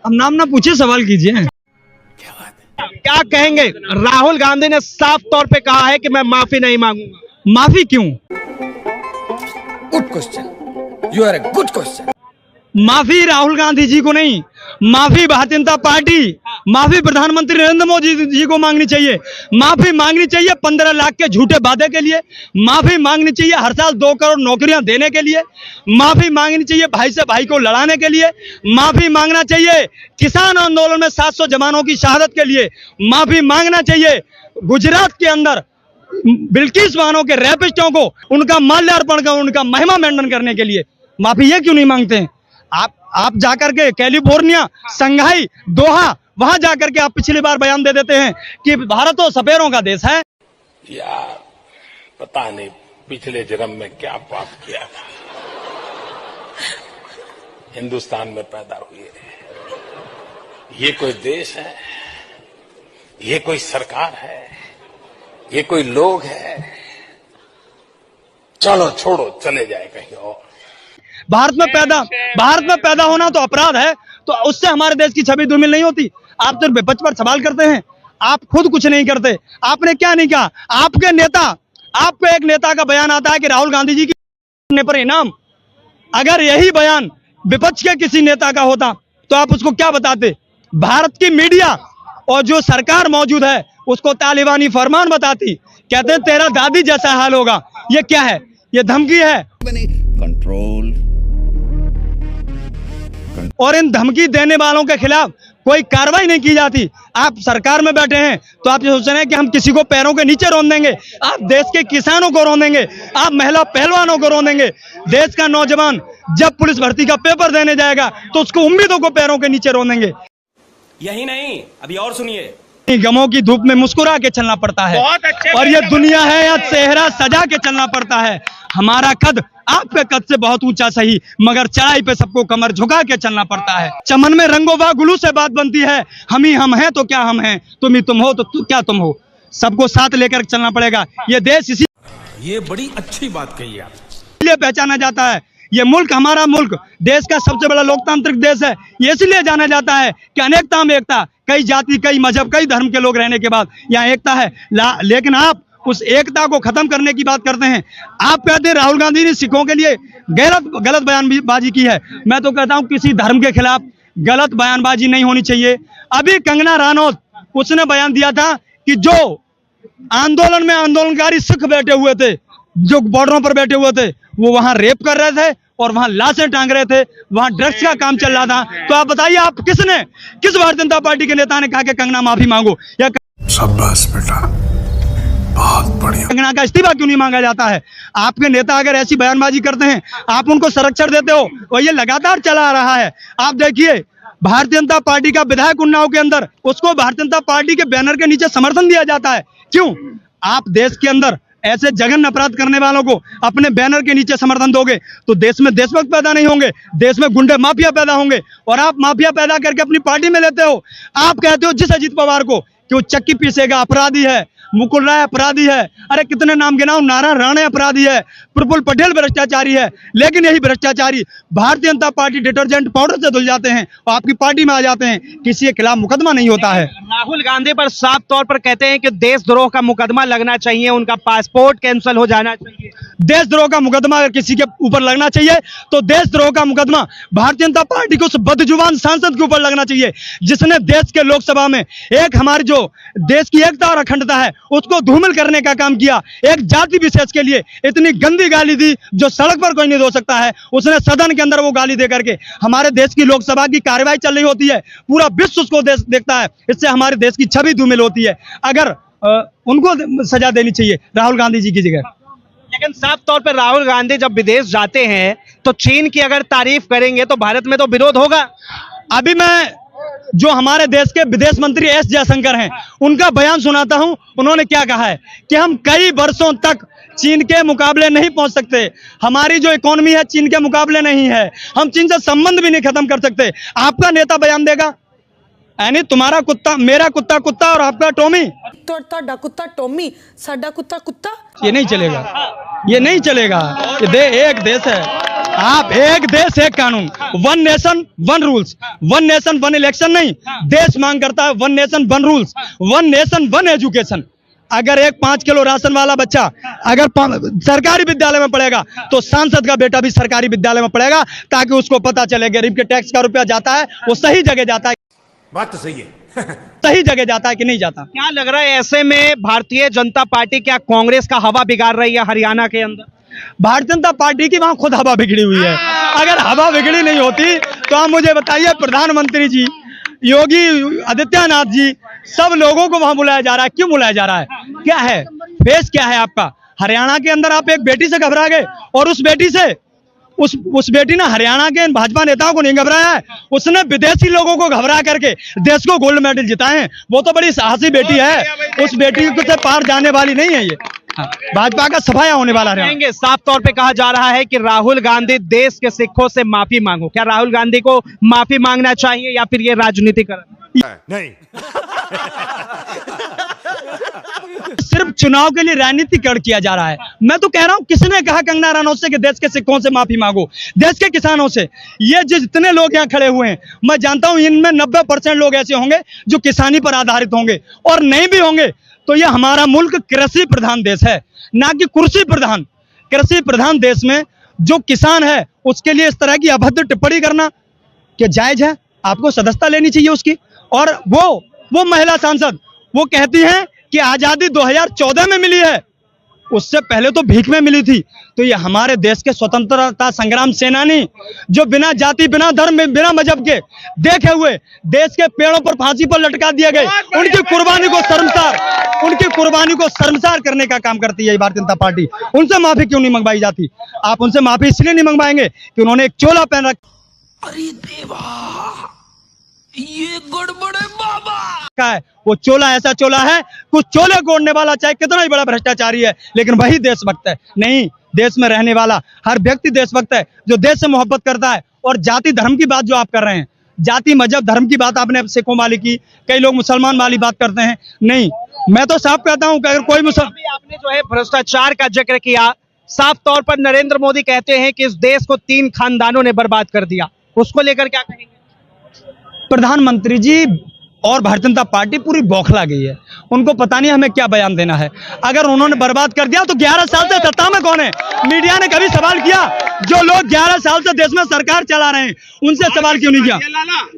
अब नाम ना पूछिए, सवाल कीजिए। क्या कहेंगे? राहुल गांधी ने साफ तौर पे कहा है कि मैं माफी नहीं मांगूंगा। माफी क्यों? Good question, you are a good question. माफी राहुल गांधी जी को नहीं, माफी भारतीय जनता पार्टी, माफी प्रधानमंत्री नरेंद्र मोदी जी को मांगनी चाहिए। माफी मांगनी चाहिए 15 लाख के झूठे वादे के लिए, माफी मांगनी चाहिए हर साल 2 करोड़ नौकरियां देने के लिए, माफी मांगनी चाहिए भाई से भाई को लड़ाने के लिए, माफी मांगना चाहिए किसान आंदोलन में 700 जवानों की शहादत के लिए, माफी मांगना चाहिए गुजरात के अंदर बिल्किस बानो के रैपिस्टों को उनका माल्यार्पण कर उनका महिमा मंडन करने के लिए। माफी ये क्यों नहीं मांगते हैं? आप जाकर के कैलिफोर्निया, संघाई, दोहा, वहां जाकर के आप पिछली बार बयान दे देते हैं कि भारत तो सपेरों का देश है। यार पता नहीं पिछले जन्म में क्या पाप किया था, हिंदुस्तान में पैदा हुए। ये कोई देश है? ये कोई सरकार है? ये कोई लोग है? चलो छोड़ो, चले जाए कहीं और। भारत में पैदा होना तो अपराध है, तो उससे हमारे देश की छवि धूमिल नहीं होती। आप तो विपक्ष पर सवाल करते हैं, आप खुद कुछ नहीं करते। आपने क्या नहीं कहा? आपके एक नेता का बयान आता है कि राहुल गांधी जी की पर इनाम। अगर यही बयान विपक्ष के किसी नेता का होता तो आप उसको क्या बताते? भारत की मीडिया और जो सरकार मौजूद है उसको तालिबानी फरमान बताती, कहते हैं तेरा दादी जैसा हाल होगा। ये क्या है? ये धमकी है। कंट्रोल। और इन धमकी देने वालों के खिलाफ कोई कार्रवाई नहीं की जाती। आप सरकार में बैठे हैं तो आप ये सोच रहे हैं कि हम किसी को पैरों के नीचे रोन देंगे। आप देश के किसानों को रोन देंगे, आप महिला पहलवानों को रोन देंगे। देश का नौजवान जब पुलिस भर्ती का पेपर देने जाएगा तो उसको उम्मीदों को पैरों के नीचे रोन देंगे। यही नहीं, अभी और सुनिए। गमों की धूप में मुस्कुरा के चलना पड़ता है, और ये दुनिया है या चेहरा सजा के चलना पड़ता है। हमारा कद आपके कद से बहुत ऊंचा सही, मगर चढ़ाई पे सबको कमर झुका के चलना पड़ता है। चमन में रंगों व गुलू से बात बनती है, हम ही हम हैं तो क्या हम हैं, तुम ही तुम हो तो क्या तुम हो। सबको साथ लेकर चलना पड़ेगा। ये देश इसी ये बड़ी अच्छी बात कही आप। इसलिए पहचाना जाता है। ये मुल्क, हमारा मुल्क देश का सबसे बड़ा लोकतांत्रिक देश है। ये इसलिए जाना जाता है कि अनेकता में एकता, कई जाति, कई मजहब, कई धर्म के लोग रहने के बाद यहाँ एकता है। लेकिन आप उस एकता को खत्म करने की बात करते हैं। आप कहते हैं राहुल गांधी ने सिखों के लिए गलत बयानबाजी की है। मैं तो कहता हूं किसी धर्म के खिलाफ गलत बयानबाजी नहीं होनी चाहिए। अभी कंगना रनौत उसने बयान दिया था कि जो आंदोलन में आंदोलनकारी सिख बैठे हुए थे, जो बॉर्डरों पर बैठे हुए थे, वो वहां रेप कर रहे थे और वहां लाशें टांग रहे थे, वहां ड्रग्स का काम चल रहा था। तो आप बताइए, आप किस भारतीय जनता पार्टी के नेता ने कहा कि कंगना माफी मांगो? या शाबाश बेटा, बहुत बढ़िया। कंगना का इस्तीफा क्यों नहीं मांगा जाता है? आपके नेता अगर ऐसी बयानबाजी करते हैं, आप उनको संरक्षण देते हो, और ये लगातार चला आ रहा है। आप देखिए, भारतीय जनता पार्टी का विधायक उन्नाव के अंदर, उसको भारतीय जनता पार्टी के बैनर के नीचे समर्थन दिया जाता है। क्यों? आप देश के अंदर ऐसे जघन्य अपराध करने वालों को अपने बैनर के नीचे समर्थन दोगे तो देश में देशभक्त पैदा नहीं होंगे, देश में गुंडे माफिया पैदा होंगे, और आप माफिया पैदा करके अपनी पार्टी में लेते हो। आप कहते हो जिस अजीत पवार को कि वो चक्की पीसेगा अपराधी है, मुकुल राय अपराधी है, अरे कितने नाम गिनाऊं, नारायण राणे अपराधी है, प्रफुल्ल पटेल भ्रष्टाचारी है। लेकिन यही भ्रष्टाचारी Bharatiya Janata party detergent powder से धुल जाते हैं और आपकी पार्टी में आ जाते हैं, किसी के खिलाफ मुकदमा नहीं होता है। राहुल गांधी पर साफ तौर पर कहते हैं कि देशद्रोह का मुकदमा लगना चाहिए, उनका पासपोर्ट कैंसिल हो जाना चाहिए। देशद्रोह का मुकदमा अगर किसी के ऊपर लगना चाहिए तो देशद्रोह का मुकदमा भारतीय जनता पार्टी को उस बदजुबान सांसद के ऊपर लगना चाहिए जिसने देश के लोकसभा में एक हमारी जो देश की एकता और अखंडता है उसको धूमिल करने का काम किया। एक जाति विशेष के लिए इतनी गंदी गाली दी जो सड़क पर कोई नहीं दे सकता है, उसने सदन के अंदर वो गाली दे करके। हमारे देश की लोकसभा की कार्यवाही चल रही होती है, पूरा विश्व उसको देखता है, इससे हमारे देश की छवि धूमिल होती है। अगर उनको सजा देनी चाहिए राहुल गांधी जी की जगह। लेकिन साफ तौर पर राहुल गांधी जब विदेश जाते हैं तो चीन की अगर तारीफ करेंगे तो भारत में तो विरोध होगा। अभी मैं जो हमारे देश के विदेश मंत्री एस जयशंकर हैं उनका बयान सुनाता हूं। उन्होंने क्या कहा है कि हम कई वर्षों तक चीन के मुकाबले नहीं पहुंच सकते, हमारी जो इकोनॉमी है चीन के मुकाबले नहीं है, हम चीन से संबंध भी नहीं खत्म कर सकते। आपका नेता बयान देगा, यानी तुम्हारा कुत्ता मेरा कुत्ता कुत्ता और आपका टॉमी, ਤੁਹਾਡਾ ਕੁੱਤਾ ਟੋਮੀ ਸਾਡਾ ਕੁੱਤਾ ਕੁੱਤਾ। ये नहीं चलेगा, ये नहीं चलेगा। ये एक देश है। आप एक देश एक कानून, one nation one rules, one nation one election नहीं, देश मांग करता है one nation one rules, one nation one education. अगर एक 5 किलो राशन वाला बच्चा अगर सरकारी विद्यालय में पढ़ेगा तो सांसद का बेटा भी सरकारी विद्यालय में पढ़ेगा, ताकि उसको पता चले गरीब के टैक्स का रुपया जाता है वो सही जगह जाता है, बात तो सही है। सही जगह जाता है कि नहीं जाता। क्या लग रहा है ऐसे में भारतीय जनता पार्टी क्या कांग्रेस का हवा बिगाड़ रही है हरियाणा के अंदर? भारतीय जनता पार्टी की वहां खुद हवा बिगड़ी हुई है। अगर हवा बिगड़ी नहीं होती तो आप मुझे बताइए, प्रधानमंत्री जी योगी आदित्यनाथ जी सब लोगों को वहां बुलाया जा रहा है, क्यों बुलाया जा रहा है? क्या है फेस, क्या है आपका? हरियाणा के अंदर आप एक बेटी से घबरा गए और उस बेटी से उस बेटी ने हरियाणा के भाजपा नेताओं को नहीं घबराया है, उसने विदेशी लोगों को घबरा करके देश को गोल्ड मेडल जिताए हैं। वो तो बड़ी साहसी बेटी है, उस बेटी से पार जाने वाली नहीं है ये। भाजपा का सफाया होने वाला है। साफ तौर पे कहा जा रहा है कि राहुल गांधी देश के सिखों से माफी मांगो। क्या राहुल गांधी को माफी मांगना चाहिए या फिर ये राजनीतिकरण? नहीं, सिर्फ चुनाव के लिए राजनीतिकरण किया जा रहा है। मैं तो कह रहा हूं, किसने कहा कंगना रनौत से कि देश के सिखों से माफी मांगो? देश के किसानों से। ये जितने लोग यहाँ खड़े हुए हैं, मैं जानता हूं इनमें 90% लोग ऐसे होंगे जो किसानी पर आधारित होंगे, और नहीं भी होंगे तो ये हमारा मुल्क कृषि प्रधान देश है, ना कि कुर्सी प्रधान। कृषि प्रधान देश में जो किसान है उसके लिए इस तरह की अभद्र टिप्पणी करना क्या जायज है? आपको सदस्यता लेनी चाहिए उसकी। और वो महिला सांसद वो कहती हैं कि आजादी 2014 में मिली है, उससे पहले तो भीख में मिली थी। तो ये हमारे देश के स्वतंत्रता संग्राम सेनानी जो बिना जाति, बिना धर्म, बिना मजहब के देखे हुए देश के पेड़ों पर फांसी पर लटका दिए गए, उनकी कुर्बानी को शर्मसार करने का काम करती है भारतीय जनता पार्टी। उनसे माफी क्यों नहीं मंगवाई जाती? आप उनसे माफी इसलिए नहीं मंगवाएंगे कि उन्होंने एक चोला पहन रखा। अरे देवा, ये गड़बड़ है बाबा। है वो चोला ऐसा चोला है, कुछ चोले को ओढ़ने वाला चाहे कितना ही बड़ा भ्रष्टाचारी है, लेकिन वही देशभक्त है। नहीं, देश में रहने वाला हर व्यक्ति देशभक्त है, जो देश से मोहब्बत करता है। और जाति धर्म की बात जो आप कर रहे हैं, जाति मजहब धर्म की बात आपने सिखों वाली की, कई लोग मुसलमान वाली बात करते हैं। नहीं, मैं तो साफ कहता हूं कि अगर कोई आपने जो है भ्रष्टाचार का जिक्र किया, साफ तौर पर नरेंद्र मोदी कहते हैं कि इस देश को 3 खानदानों ने बर्बाद कर दिया, उसको लेकर क्या कहेंगे? प्रधानमंत्री जी और भारतीय जनता पार्टी पूरी बौखला गई है, उनको पता नहीं हमें क्या बयान देना है। अगर उन्होंने बर्बाद कर दिया तो 11 साल से सत्ता में कौन है? मीडिया ने कभी सवाल किया? जो लोग 11 साल से देश में सरकार चला रहे हैं उनसे सवाल क्यों नहीं किया?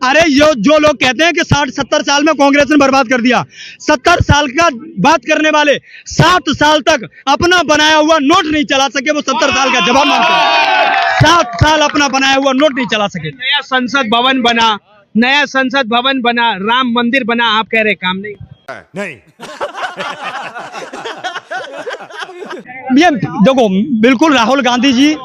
अरे जो लोग कहते हैं कि 60-70 साल में कांग्रेस ने बर्बाद कर दिया, 70 साल का बात करने वाले 60 साल तक अपना बनाया हुआ नोट नहीं चला सके, वो 70 साल का जवाब मांगते हैं। 7 साल अपना बनाया हुआ नोट नहीं चला सके। नया संसद भवन बना, राम मंदिर बना, आप कह रहे काम नहीं? नहीं, ये देखो, बिल्कुल राहुल गांधी जी,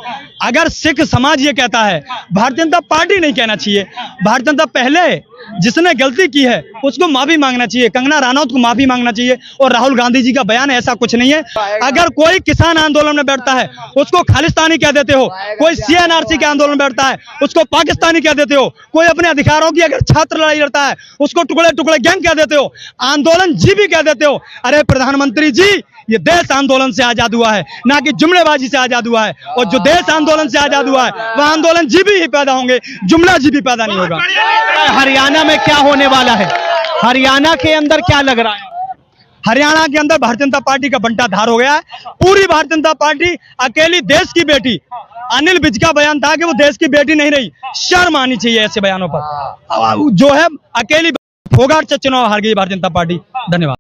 अगर सिख समाज ये कहता है, भारतीय जनता पार्टी नहीं कहना चाहिए। भारतीय जनता पहले जिसने गलती की है उसको माफी मांगना चाहिए, कंगना रनौत को माफी मांगना चाहिए। और राहुल गांधी जी का बयान ऐसा कुछ नहीं है। अगर कोई किसान आंदोलन में बैठता है उसको खालिस्तानी कह देते हो, कोई CNRC के आंदोलन में बैठता है उसको पाकिस्तानी कह देते हो, कोई अपने अधिकारों की अगर छात्र लड़ाई लड़ता है उसको टुकड़े टुकड़े गैंग कह देते हो, आंदोलन जीवी कह देते हो। अरे प्रधानमंत्री जी, ये देश आंदोलन से आजाद हुआ है, ना कि जुमलेबाजी से आजाद हुआ है। और जो देश आंदोलन से आजाद हुआ है वह आंदोलन जीवी ही पैदा होंगे, जुमला जीवी पैदा नहीं होगा। हरियाणा में क्या होने वाला है? हरियाणा के अंदर क्या लग रहा है? हरियाणा के अंदर भारतीय जनता पार्टी का बंटा धार हो गया है। पूरी भारतीय जनता पार्टी अकेली देश की बेटी, अनिल विज का बयान था कि वो देश की बेटी नहीं रही। शर्म आनी चाहिए ऐसे बयानों पर। जो है अकेली फोगाट से चुनाव हार गई भारतीय जनता पार्टी। धन्यवाद।